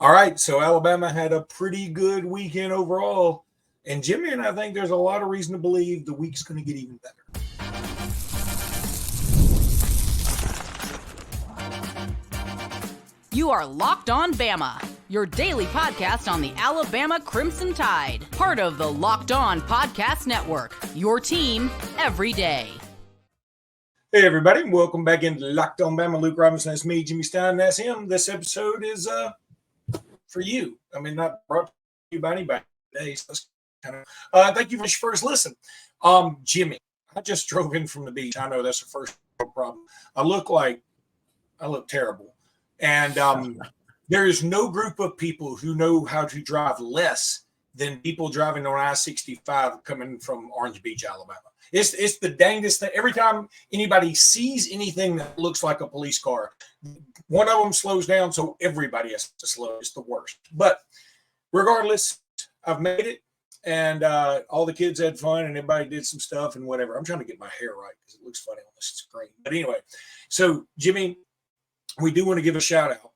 All right, so Alabama had a pretty good weekend overall. And Jimmy and I think there's a lot of reason to believe the week's going to get even better. You are Locked On Bama, your daily podcast on the Alabama Crimson Tide. Part of the Locked On Podcast Network, your team every day. Hey, everybody. Welcome back into Locked On Bama. Luke Robinson, that's me. Jimmy Stein, that's him. This episode is for you. I mean, not brought to you by anybody today. So that's kind of, thank you for your first listen. Jimmy, I just drove in from the beach. I know that's the first problem. I look terrible. And there is no group of people who know how to drive less than people driving on I-65 coming from Orange Beach, Alabama. It's the dangest thing. Every time anybody sees anything that looks like a police car, one of them slows down, so everybody has to slow. It's the worst. But regardless, I've made it, and all the kids had fun, and everybody did some stuff and whatever. I'm trying to get my hair right because it looks funny on this screen. But anyway, so Jimmy, we do want to give a shout out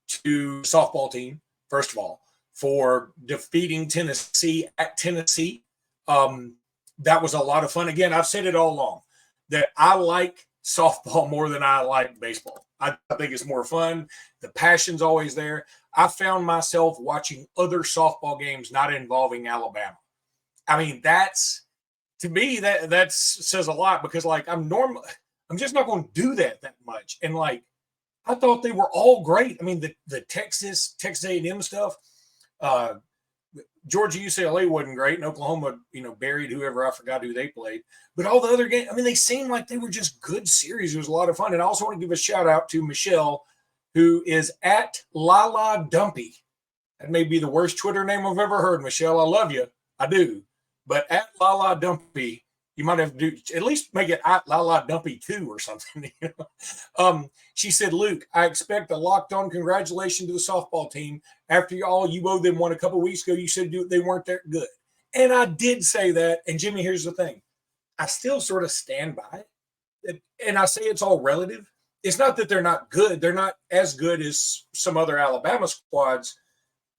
to the softball team, first of all, for defeating Tennessee at Tennessee. That was a lot of fun. Again, I've said it all along that I like softball more than I like baseball. I think it's more fun. The passion's always there. I found myself watching other softball games not involving Alabama. I mean, to me, that says a lot because, like, I'm just not going to do that much. And, like, I thought they were all great. I mean, the Texas A&M stuff, Georgia UCLA wasn't great, and Oklahoma, buried whoever, I forgot who they played. But all the other games, I mean, they seemed like they were just good series. It was a lot of fun. And I also want to give a shout out to Michelle, who is at Lala Dumpy. That may be the worst Twitter name I've ever heard. Michelle, I love you. I do. But at Lala Dumpy, you might have to do at least make it La Dumpy 2 or something. She said, Luke, I expect a locked on congratulations to the softball team. After you owe them one a couple of weeks ago, you said they weren't that good. And I did say that. And Jimmy, here's the thing. I still sort of stand by it. And I say it's all relative. It's not that they're not good. They're not as good as some other Alabama squads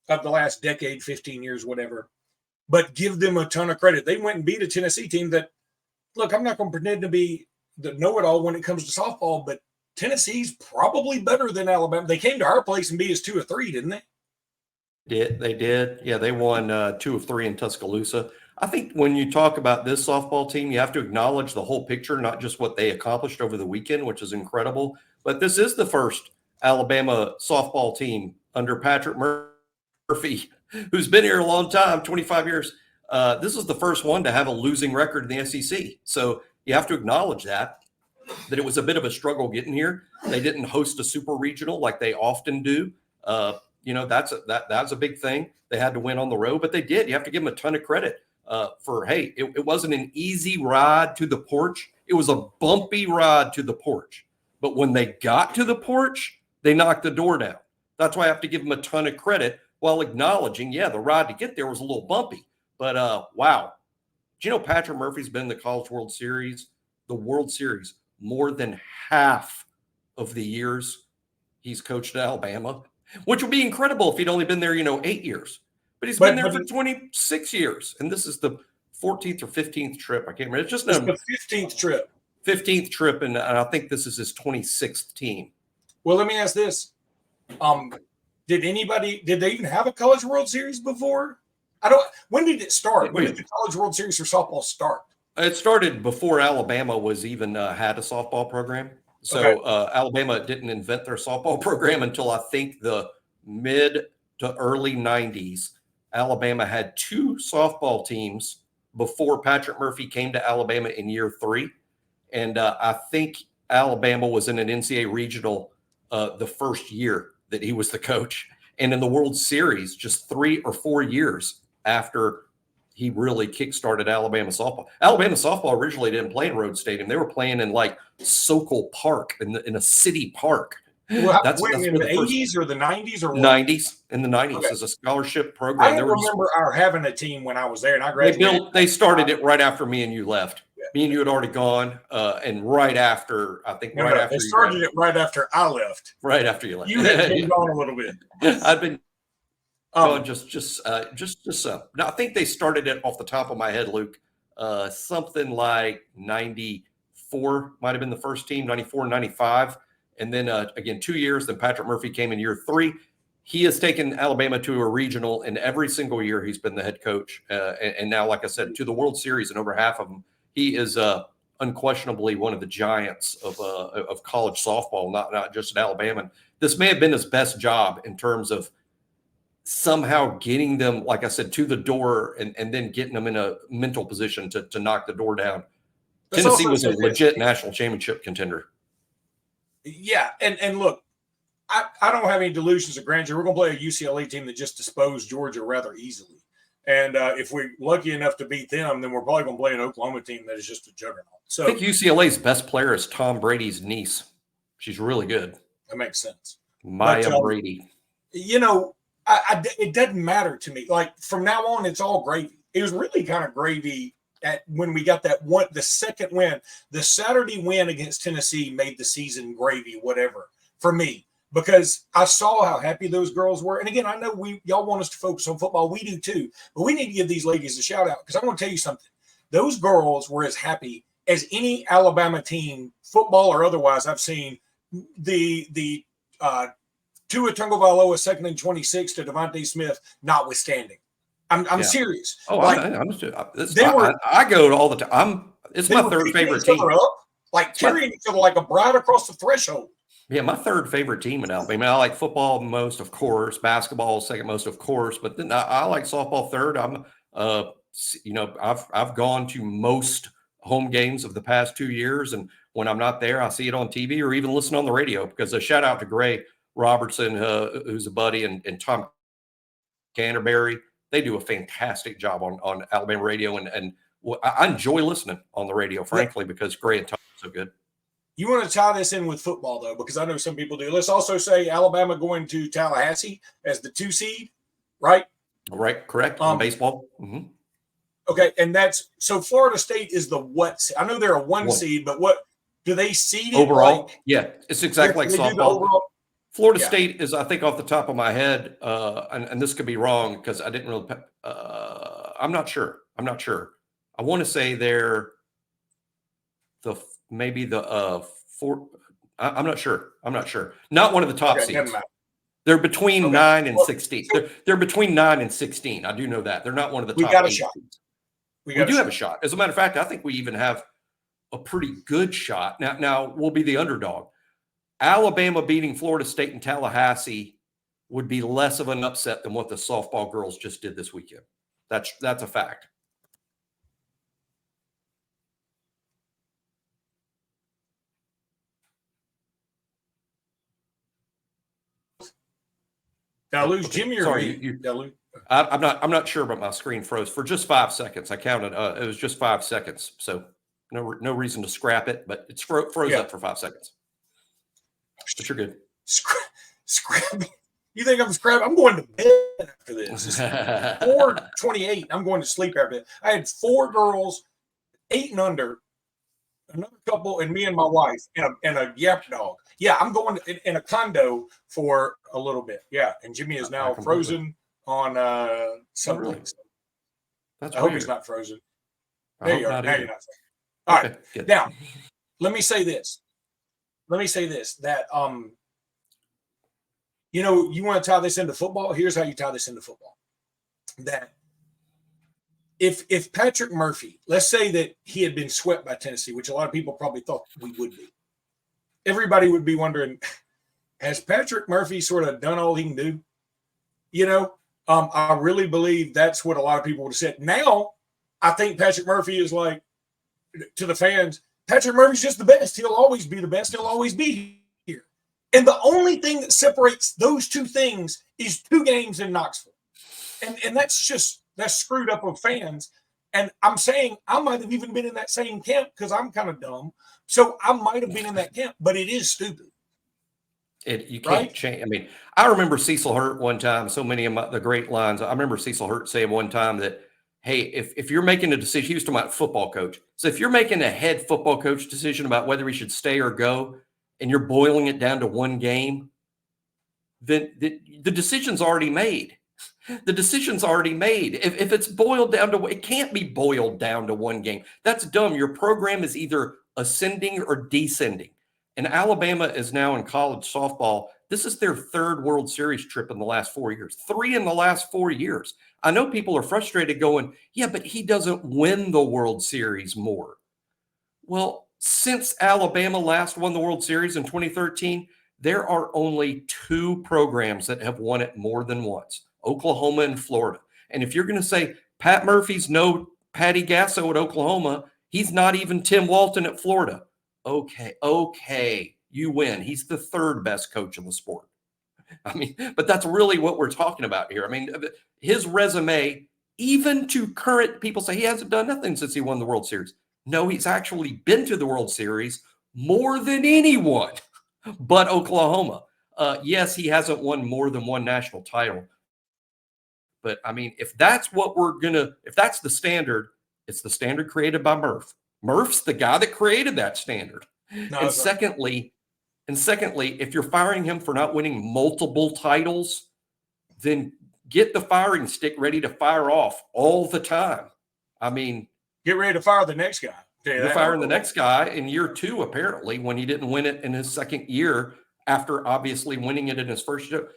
of the last decade, 15 years, whatever. But give them a ton of credit. They went and beat a Tennessee team that, look, I'm not going to pretend to be the know-it-all when it comes to softball, but Tennessee's probably better than Alabama. They came to our place and beat us 2 of 3, didn't they? They did. Yeah, they won 2 of 3 in Tuscaloosa. I think when you talk about this softball team, you have to acknowledge the whole picture, not just what they accomplished over the weekend, which is incredible. But this is the first Alabama softball team under Patrick Murphy, who's been here a long time, 25 years. This is the first one to have a losing record in the SEC. So you have to acknowledge that it was a bit of a struggle getting here. They didn't host a super regional like they often do. That's a big thing. They had to win on the road, but they did. You have to give them a ton of credit it wasn't an easy ride to the porch. It was a bumpy ride to the porch. But when they got to the porch, they knocked the door down. That's why I have to give them a ton of credit while acknowledging, the ride to get there was a little bumpy. But, wow. Do you know Patrick Murphy's been in the College World Series, more than half of the years he's coached at Alabama, which would be incredible if he'd only been there, 8 years. But he's been there for 26 years, and this is the 14th or 15th trip. I can't remember. It's just the 15th trip. 15th trip, and I think this is his 26th team. Well, let me ask this. Did they even have a College World Series before? When did it start? When did the College World Series for softball start? It started before Alabama was even had a softball program. So okay. Alabama didn't invent their softball program until I think the mid to early 90s. Alabama had 2 softball teams before Patrick Murphy came to Alabama in year 3. And I think Alabama was in an NCAA regional the first year that he was the coach. And in the World Series, just 3 or 4 years after he really kickstarted Alabama softball. Alabama softball originally didn't play in Rhodes Stadium. They were playing in like Sokol Park in a city park. Well, that's in the 80s or the 90s or what? 90s. In the 90s as a scholarship program. I don't remember our having a team when I was there, and I graduated. They started it right after me and you left. Yeah. Me and you had already gone, and right after, I think after they started it right after I left. Right after you left. You had been gone a little bit. I'd been No, no, I think they started it off the top of my head, Luke. Something like 94 might have been the first team, 94, 95. And then again, 2 years. Then Patrick Murphy came in year 3. He has taken Alabama to a regional, and every single year he's been the head coach. And now, like I said, to the World Series, and over half of them, he is unquestionably one of the giants of college softball, not just at Alabama. And this may have been his best job in terms of somehow getting them, like I said, to the door and then getting them in a mental position to knock the door down. Tennessee was a legit national championship contender. Yeah, and look, I don't have any delusions of grandeur. We're going to play a UCLA team that just disposed Georgia rather easily. And if we're lucky enough to beat them, then we're probably going to play an Oklahoma team that is just a juggernaut. So I think UCLA's best player is Tom Brady's niece. She's really good. That makes sense. Maya Brady. You know, it doesn't matter to me. Like, from now on, it's all gravy. It was really kind of gravy when we got the second win. The Saturday win against Tennessee made the season gravy, whatever, for me. Because I saw how happy those girls were. And again, I know y'all want us to focus on football. We do too. But we need to give these ladies a shout out, because I want to tell you something. Those girls were as happy as any Alabama team, football or otherwise, I've seen. The Tua Tagovailoa 2nd and 26 to Devontae Smith notwithstanding. I'm serious. Oh, like, I go to all the time. It's my third favorite team. Like carrying each other like a bride across the threshold. Yeah, my third favorite team in Alabama. I like football most, of course. Basketball second most, of course. But then I like softball third. I've gone to most home games of the past 2 years, and when I'm not there, I see it on TV or even listen on the radio. Because a shout out to Gray Robertson, who's a buddy, and Tom Canterbury. They do a fantastic job on Alabama radio, and I enjoy listening on the radio, frankly, because Gray and Tom are so good. You want to tie this in with football, though, because I know some people do. Let's also say Alabama going to Tallahassee as the 2 seed, right? Right, correct. In baseball. Mm-hmm. Okay, and so Florida State is the what? I know they're a 1 seed, but what do they seed overall? Like? Yeah, it's exactly like softball. Florida State is, I think, off the top of my head, and this could be wrong because I didn't really. I'm not sure. I want to say they're maybe the 4. I'm not sure. Not one of the top seeds. They're between 9 and 16. They're between 9 and 16. I do know that. They're not one of the top. We got a shot. We do have a shot. As a matter of fact, I think we even have a pretty good shot. Now we'll be the underdog. Alabama beating Florida State and Tallahassee would be less of an upset than what the softball girls just did this weekend. That's a fact. Did I lose Jimmy or sorry, I'm not sure, but my screen froze for just 5 seconds. I counted. It was just 5 seconds, so no reason to scrap it, but it's froze up for 5 seconds. But you're good. Scrap. You think I'm scrapping? I'm going to bed after this. 4:28. I'm going to sleep after that. I had 4 girls, 8 and under, another couple, and me and my wife, and a yap dog. Yeah, I'm going in a condo for a little bit. Yeah, and Jimmy is now frozen on something. Really? I hope he's not frozen. There you are. Now you're not. All right. Good. Now, let me say this. That you want to tie this into football? Here's how you tie this into football. That if Patrick Murphy, let's say that he had been swept by Tennessee, which a lot of people probably thought we would be, everybody would be wondering, has Patrick Murphy sort of done all he can do? I really believe that's what a lot of people would have said. Now, I think Patrick Murphy is like, to the fans, Patrick Murphy's just the best. He'll always be the best. He'll always be here. And the only thing that separates those 2 things is 2 games in Knoxville. And that's screwed up with fans. And I'm saying I might have even been in that same camp because I'm kind of dumb. So I might have been in that camp, but it is stupid. You can't change. I mean, I remember Cecil Hurt one time. So many of the great lines. I remember Cecil Hurt saying one time that, hey, if you're making a decision, he was talking about football coach. So if you're making a head football coach decision about whether he should stay or go, and you're boiling it down to 1 game, then the decision's already made. The decision's already made. If it's boiled down to, it can't be boiled down to one game. That's dumb. Your program is either ascending or descending. And Alabama is now in college softball. This is their third World Series trip in the last 4 years, 3 in the last 4 years. I know people are frustrated going, yeah, but he doesn't win the World Series more. Well, since Alabama last won the World Series in 2013, there are only 2 programs that have won it more than once, Oklahoma and Florida. And if you're going to say Pat Murphy's no Patty Gasso at Oklahoma, he's not even Tim Walton at Florida. Okay, you win. He's the 3rd best coach in the sport. I mean, but that's really what we're talking about here. I mean, his resume, even to current people say he hasn't done nothing since he won the World Series. No, he's actually been to the World Series more than anyone but Oklahoma. Yes, he hasn't won more than one national title. But I mean, if that's if that's the standard, it's the standard created by Murph. Murph's the guy that created that standard. No, and secondly, if you're firing him for not winning multiple titles, then get the firing stick ready to fire off all the time. I mean, get ready to fire the next guy. You're firing the next guy in year 2, apparently, when he didn't win it in his second year after obviously winning it in his first year.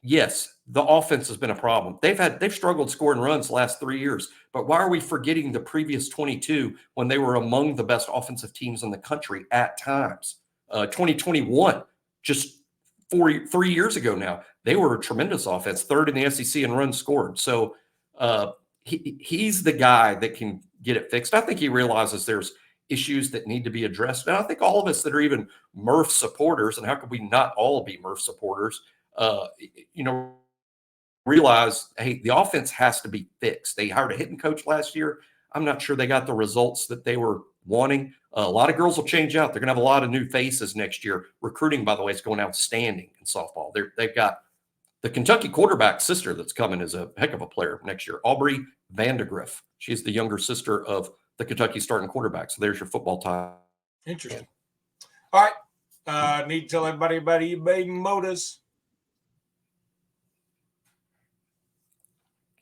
Yes, the offense has been a problem. They've struggled scoring runs the last 3 years. But why are we forgetting the previous 22 when they were among the best offensive teams in the country at times? 2021, just 3 years ago now, they were a tremendous offense, 3rd in the SEC in runs scored. So he's the guy that can get it fixed. I think he realizes there's issues that need to be addressed. And I think all of us that are even Murph supporters, and how could we not all be Murph supporters, realize, hey, the offense has to be fixed. They hired a hitting coach last year. I'm not sure they got the results that they were wanting. A lot of girls will change out. They're going to have a lot of new faces next year. Recruiting, by the way, is going outstanding in softball. They've got the Kentucky quarterback sister that's coming is a heck of a player next year, Aubrey Vandegrift. She's the younger sister of the Kentucky starting quarterback. So there's your football tie. Interesting. All right. Need to tell everybody about eBay Motors.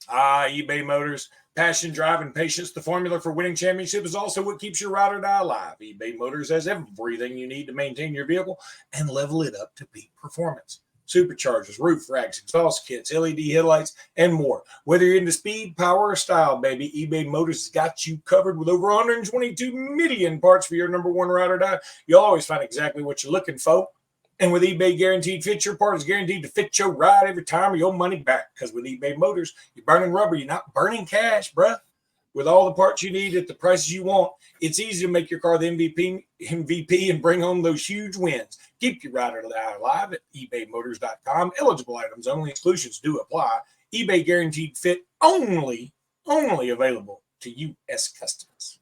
eBay Motors. Passion, drive, and patience. The formula for winning championship is also what keeps your ride or die alive. eBay Motors has everything you need to maintain your vehicle and level it up to peak performance. Superchargers, roof racks, exhaust kits, LED headlights, and more. Whether you're into speed, power, or style, baby, eBay Motors has got you covered with over 122 million parts for your number one ride or die. You'll always find exactly what you're looking for. And with eBay Guaranteed Fit, your part is guaranteed to fit your ride every time or your money back. Because with eBay Motors, you're burning rubber. You're not burning cash, bruh. With all the parts you need at the prices you want, it's easy to make your car the MVP and bring home those huge wins. Keep your ride or die alive at ebaymotors.com. Eligible items only. Exclusions do apply. eBay Guaranteed Fit only available to U.S. customers.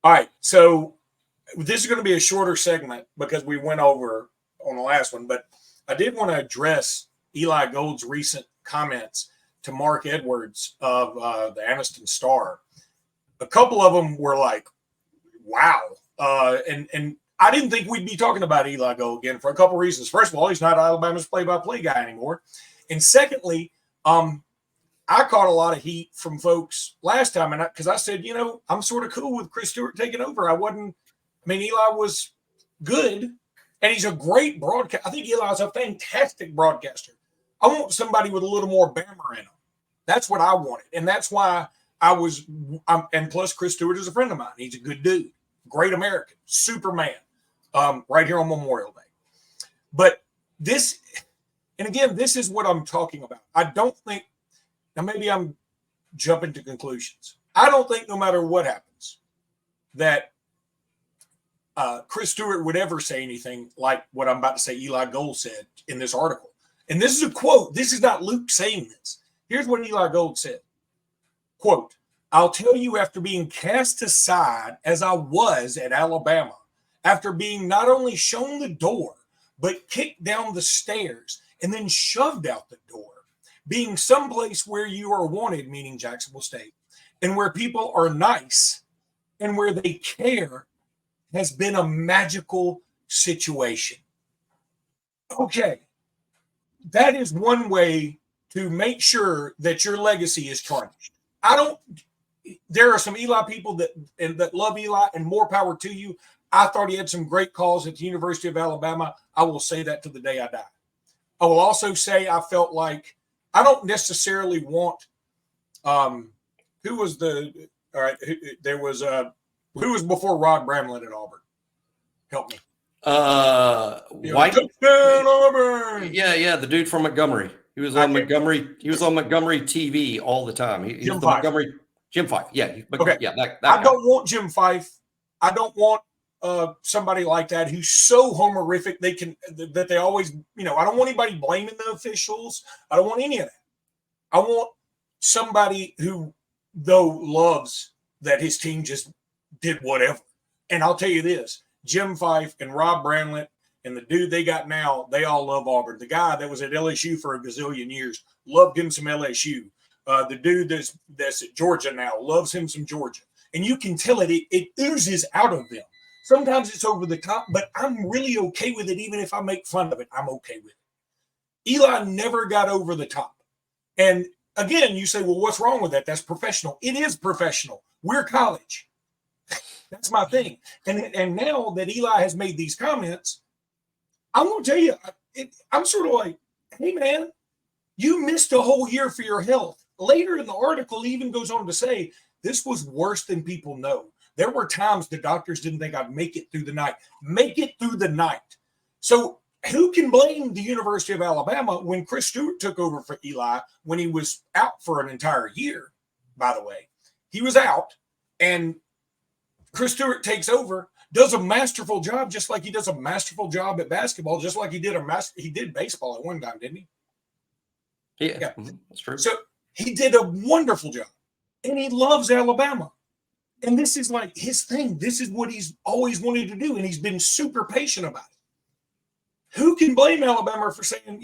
All right, so this is going to be a shorter segment because we went over on the last one, but I did want to address Eli Gold's recent comments to Mark Edwards of the Anniston Star. A couple of them were like, wow. And I didn't think we'd be talking about Eli Gold again for a couple reasons. First of all, he's not Alabama's play-by-play guy anymore. And secondly, I caught a lot of heat from folks last time, and because I said, I'm sort of cool with Chris Stewart taking over. Eli was good, and he's a great broadcaster. I think Eli's a fantastic broadcaster. I want somebody with a little more Bama in him. That's what I wanted, and that's why and plus Chris Stewart is a friend of mine. He's a good dude, great American, Superman, right here on Memorial Day. But this is what I'm talking about. I don't think, now maybe I'm jumping to conclusions. I don't think no matter what happens that Chris Stewart would ever say anything like what I'm about to say Eli Gold said in this article. And this is a quote. This is not Luke saying this. Here's what Eli Gold said. Quote, I'll tell you, after being cast aside as I was at Alabama, after being not only shown the door, but kicked down the stairs and then shoved out the door, being someplace where you are wanted, meaning Jacksonville State, and where people are nice and where they care, has been a magical situation. Okay. That is one way to make sure that your legacy is tarnished. There are some Eli people that love Eli, and more power to you. I thought he had some great calls at the University of Alabama. I will say that to the day I die. I will also say I felt like I don't necessarily want who was before Rod Bramlett at Auburn? Help me. White. Touchdown Auburn. Yeah, the dude from Montgomery. He was on Montgomery. He was on Montgomery TV all the time. He was the Montgomery Jim Fife. Yeah. Okay. Yeah. That I don't want Jim Fife. I don't want somebody like that who's so homerific that they always, I don't want anybody blaming the officials. I don't want any of that. I want somebody who, though, loves that his team just did whatever. And I'll tell you this, Jim Fife and Rob Bramlett and the dude they got now, they all love Auburn. The guy that was at LSU for a gazillion years loved him some LSU. The dude that's at Georgia now loves him some Georgia. And you can tell it oozes out of them. Sometimes it's over the top, but I'm really okay with it. Even if I make fun of it, I'm okay with it. Eli never got over the top. And again, you say, well, what's wrong with that? That's professional. It is professional. We're college. That's my thing. And now that Eli has made these comments, I'm going to tell you, I'm sort of like, hey, man, you missed a whole year for your health. Later in the article, he even goes on to say, this was worse than people know. There were times the doctors didn't think I'd make it through the night. Make it through the night. So who can blame the University of Alabama when Chris Stewart took over for Eli when he was out for an entire year, by the way? He was out, and Chris Stewart takes over, does a masterful job, just like he does a masterful job at basketball, just like he did baseball at one time, didn't he? Yeah. That's true. So he did a wonderful job, and he loves Alabama. And this is like his thing. This is what he's always wanted to do, and he's been super patient about it. Who can blame Alabama for saying,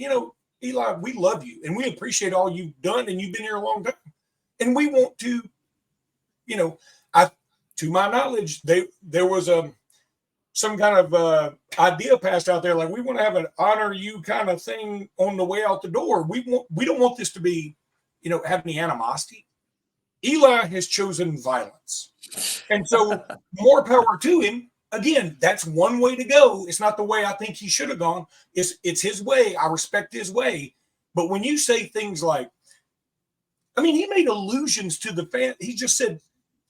Eli, we love you, and we appreciate all you've done, and you've been here a long time. And we want to, to my knowledge, there was some kind of idea passed out there, like we want to have an honor you kind of thing on the way out the door. We don't want this to be, have any animosity. Eli has chosen violence. And so more power to him. Again, that's one way to go. It's not the way I think he should have gone. It's his way. I respect his way. But when you say things like, he made allusions to the fan. He just said,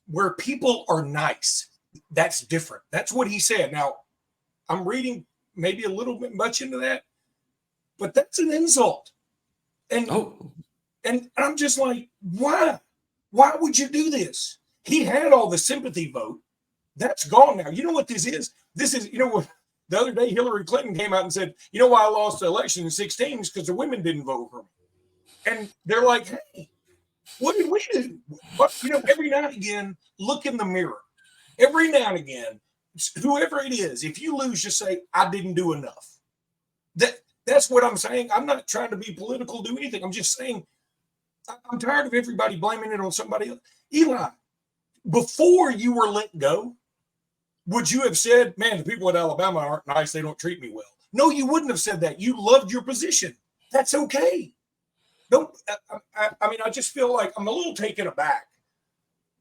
where people are nice, that's different. That's what he said. Now, I'm reading maybe a little bit much into that, but that's an insult. And I'm just like, why? Why would you do this? He had all the sympathy vote. That's gone now. You know what this is? This is, what the other day Hillary Clinton came out and said, why I lost the election in 2016 is because the women didn't vote for me. And they're like, hey, what did we do? Every now and again, look in the mirror. Every now and again, whoever it is, if you lose, just say, I didn't do enough. That's what I'm saying. I'm not trying to be political, do anything. I'm just saying, I'm tired of everybody blaming it on somebody else. Eli, before you were let go, would you have said, man, the people at Alabama aren't nice, they don't treat me well? No, you wouldn't have said that. You loved your position. That's okay. I just feel like I'm a little taken aback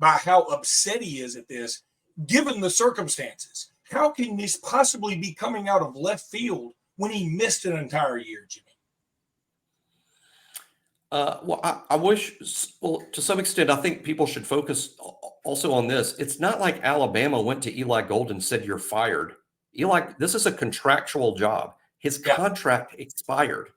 by how upset he is at this, given the circumstances. How can this possibly be coming out of left field when he missed an entire year, Jimmy? I wish, to some extent, I think people should focus also on this. It's not like Alabama went to Eli Gold and said, you're fired. Eli, this is a contractual job. His contract expired.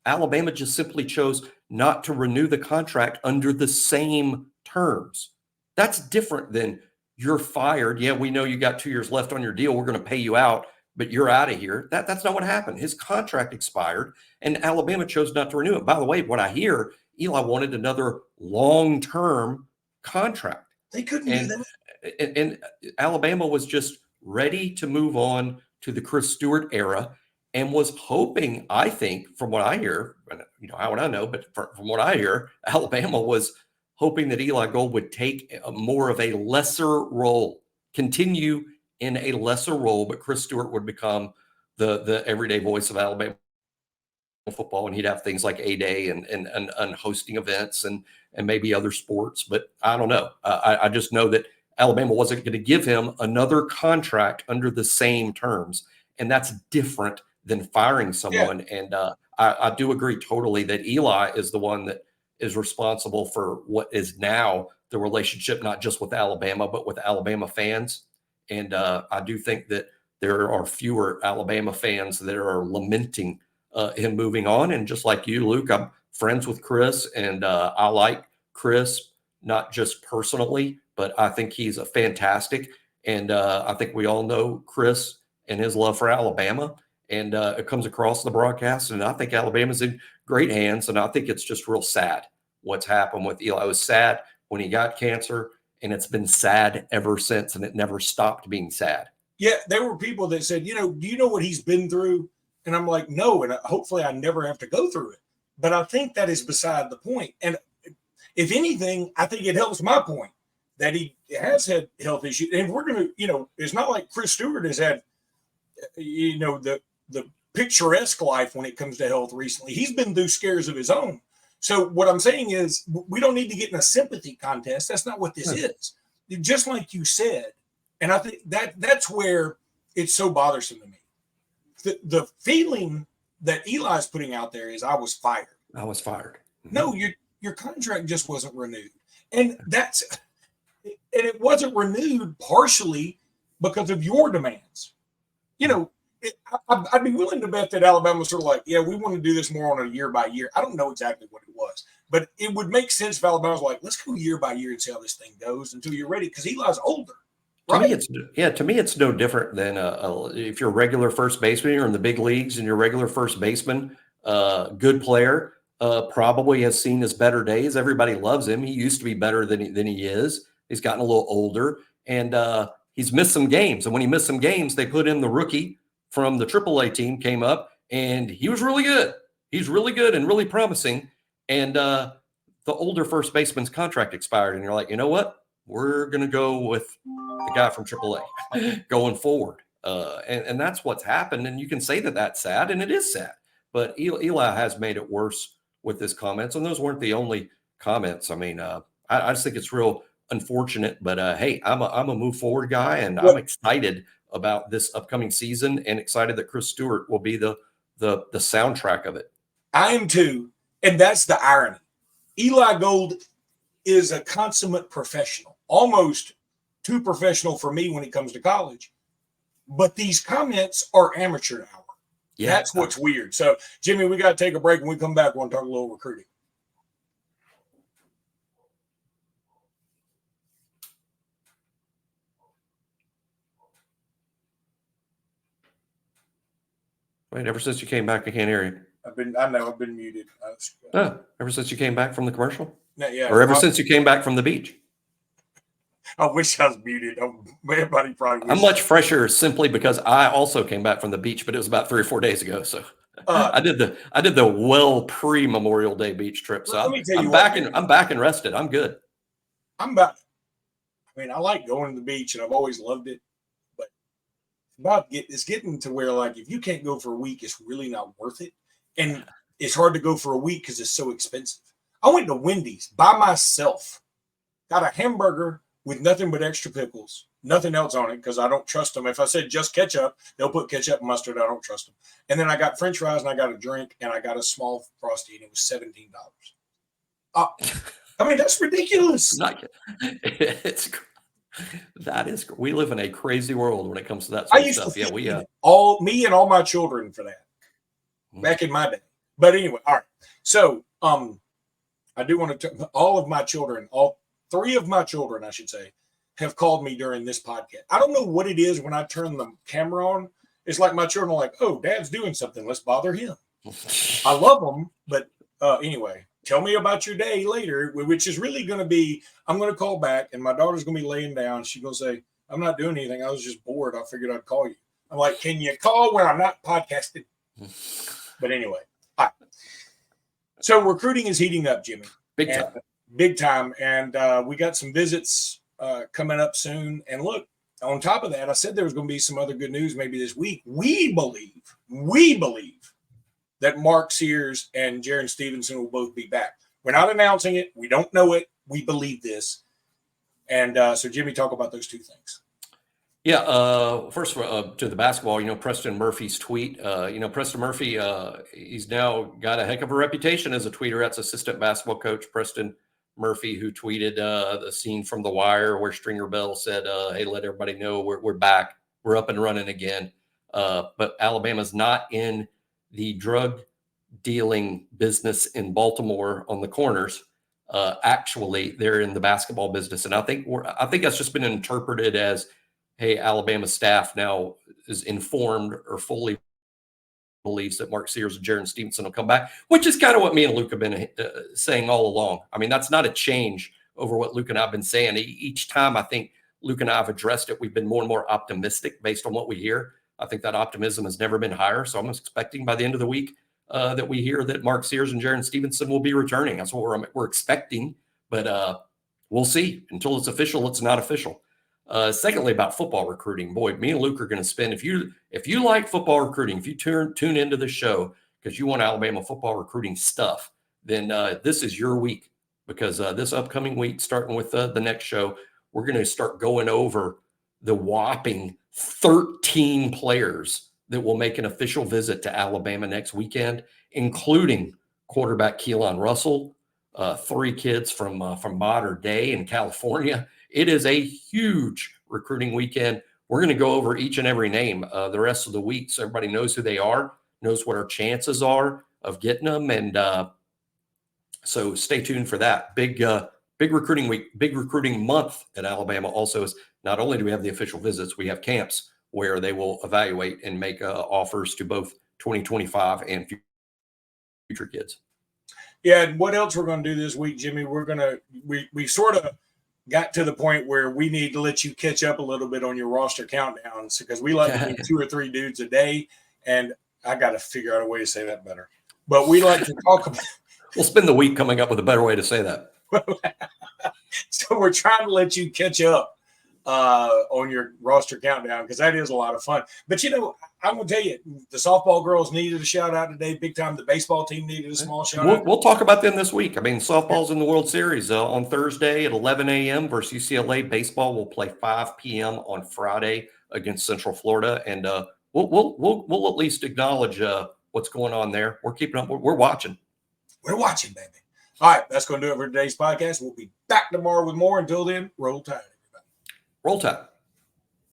Alabama just simply chose not to renew the contract under the same terms. That's different than you're fired. Yeah, we know you got 2 years left on your deal. We're going to pay you out, but you're out of here. That's not what happened. His contract expired, and Alabama chose not to renew it. By the way, what I hear, Eli wanted another long-term contract. They couldn't do that. And Alabama was just ready to move on to the Chris Stewart era and was hoping, I think, from what I hear, how would I know, but from what I hear, Alabama was hoping that Eli Gold would take more of a lesser role, continue in a lesser role, but Chris Stewart would become the everyday voice of Alabama football, and he'd have things like A-Day and hosting events and maybe other sports. But I don't know. I just know that Alabama wasn't going to give him another contract under the same terms, and that's different than firing someone. Yeah. And I do agree totally that Eli is the one that is responsible for what is now the relationship, not just with Alabama, but with Alabama fans. And I do think that there are fewer Alabama fans that are lamenting him moving on. And just like you, Luke, I'm friends with Chris, and I like Chris, not just personally, but I think he's a fantastic. And I think we all know Chris and his love for Alabama. And it comes across the broadcast. And I think Alabama's in great hands. And I think it's just real sad what's happened with Eli. It was sad when he got cancer, and it's been sad ever since. And it never stopped being sad. Yeah, there were people that said, do you know what he's been through? And I'm like, no, and hopefully I never have to go through it. But I think that is beside the point. And if anything, I think it helps my point that he has had health issues. And we're going to, it's not like Chris Stewart has had, the picturesque life when it comes to health recently. He's been through scares of his own. So what I'm saying is we don't need to get in a sympathy contest. That's not what this is. Just like you said. And I think that's where it's so bothersome to me. The feeling that Eli's putting out there is I was fired. I was fired. No, your contract just wasn't renewed. And it wasn't renewed partially because of your demands. I'd be willing to bet that Alabama's sort of like, yeah, we want to do this more on a year by year. I don't know exactly what it was, but it would make sense if Alabama's like, let's go year by year and see how this thing goes until you're ready, because Eli's older. Right? To me, it's no different than if you're a regular first baseman, you're in the big leagues and you're a regular first baseman, good player, probably has seen his better days. Everybody loves him. He used to be better than he is. He's gotten a little older, and he's missed some games. And when he missed some games, they put in the rookie from the AAA team, came up, and he was really good. He's really good and really promising. And the older first baseman's contract expired, and you're like, you know what? We're going to go with the guy from AAA going forward. And that's what's happened. And you can say that that's sad, and it is sad. But Eli has made it worse with his comments. And those weren't the only comments. I mean, I just think it's real unfortunate. But, hey, I'm a move forward guy, and I'm excited about this upcoming season and excited that Chris Stewart will be the soundtrack of it. I am too. And that's the irony. Eli Gold is a consummate professional, almost too professional for me when it comes to college. But these comments are amateur hour. Yeah, that's what's weird. So, Jimmy, we got to take a break. When we come back, we'll talk a little recruiting. Wait, ever since you came back, I can't hear you. I've been muted. Ever since you came back from the commercial? Yeah. Or ever since you came back from the beach? I wish I was muted. Everybody probably I'm much fresher simply because I also came back from the beach, but it was about 3 or 4 days ago. So I did the well pre-Memorial Day beach trip. So I'm back and rested. I'm good. I like going to the beach, and I've always loved it. But it's getting to where, like, if you can't go for a week, it's really not worth it. And it's hard to go for a week because it's so expensive. I went to Wendy's by myself, got a hamburger with nothing but extra pickles, nothing else on it because I don't trust them. If I said just ketchup, they'll put ketchup and mustard. I don't trust them. And then I got French fries, and I got a drink, and I got a small Frosty, and it was $17. That's ridiculous. We live in a crazy world when it comes to that sort of stuff. Yeah, me and all my children for that back in my day. But anyway, all right. So I do want to all three of my children, I should say, have called me during this podcast. I don't know what it is when I turn the camera on. It's like my children are like, oh, Dad's doing something. Let's bother him. I love them, but anyway. Tell me about your day later, which is really going to be, I'm going to call back, and my daughter's going to be laying down. She's going to say, I'm not doing anything. I was just bored. I figured I'd call you. I'm like, can you call when I'm not podcasting? But anyway. All right. So recruiting is heating up, Jimmy. Big time. And we got some visits coming up soon. And look, on top of that, I said there was going to be some other good news maybe this week. We believe that Mark Sears and Jaron Stevenson will both be back. We're not announcing it. We don't know it. We believe this. And so, Jimmy, talk about those two things. Yeah. First, to the basketball, Preston Murphy's tweet. Preston Murphy, he's now got a heck of a reputation as a tweeter. That's assistant basketball coach Preston Murphy, who tweeted the scene from The Wire where Stringer Bell said, "Hey, let everybody know we're back. We're up and running again." But Alabama's not in the drug dealing business in Baltimore on the corners. Actually, they're in the basketball business, and I think that's just been interpreted as, hey, Alabama staff now is informed or fully believes that Mark Sears and Jaron Stevenson will come back, which is kind of what me and Luke have been saying all along. I mean, that's not a change over what Luke and I have been saying. Each time I think Luke and I have addressed it, we've been more and more optimistic based on what we hear. I think that optimism has never been higher. So I'm expecting by the end of the week that we hear that Mark Sears and Jaron Stevenson will be returning. That's what we're expecting, but we'll see. Until it's official, it's not official. Secondly, about football recruiting, boy, me and Luke are going to spend, if you like football recruiting, if you tune into the show because you want Alabama football recruiting stuff, then this is your week, because this upcoming week, starting with the next show, we're going to start going over the whopping 13 players that will make an official visit to Alabama next weekend, including quarterback Keelan Russell, 3 kids from Mater Dei in California. It is a huge recruiting weekend. We're going to go over each and every name the rest of the week, so everybody knows who they are, knows what our chances are of getting them, and so stay tuned for that. Big recruiting week, big recruiting month at Alabama. Also, is not only do we have the official visits, we have camps where they will evaluate and make offers to both 2025 and future kids. Yeah, and what else we're going to do this week, Jimmy? We sort of got to the point where we need to let you catch up a little bit on your roster countdowns, because we like to do 2 or 3 dudes a day, and I got to figure out a way to say that better. But we like to talk about. We'll spend the week coming up with a better way to say that. So we're trying to let you catch up on your roster countdown, because that is a lot of fun. But I'm going to tell you, the softball girls needed a shout out today, big time. The baseball team needed a small shout out. We'll talk about them this week. I mean, softball's in the World Series on Thursday at 11 a.m. versus UCLA. Baseball will play 5 p.m. on Friday against Central Florida, and we'll at least acknowledge what's going on there. We're keeping up. We're watching. We're watching, baby. All right, that's going to do it for today's podcast. We'll be back tomorrow with more. Until then, roll tide, everybody. Roll Tide.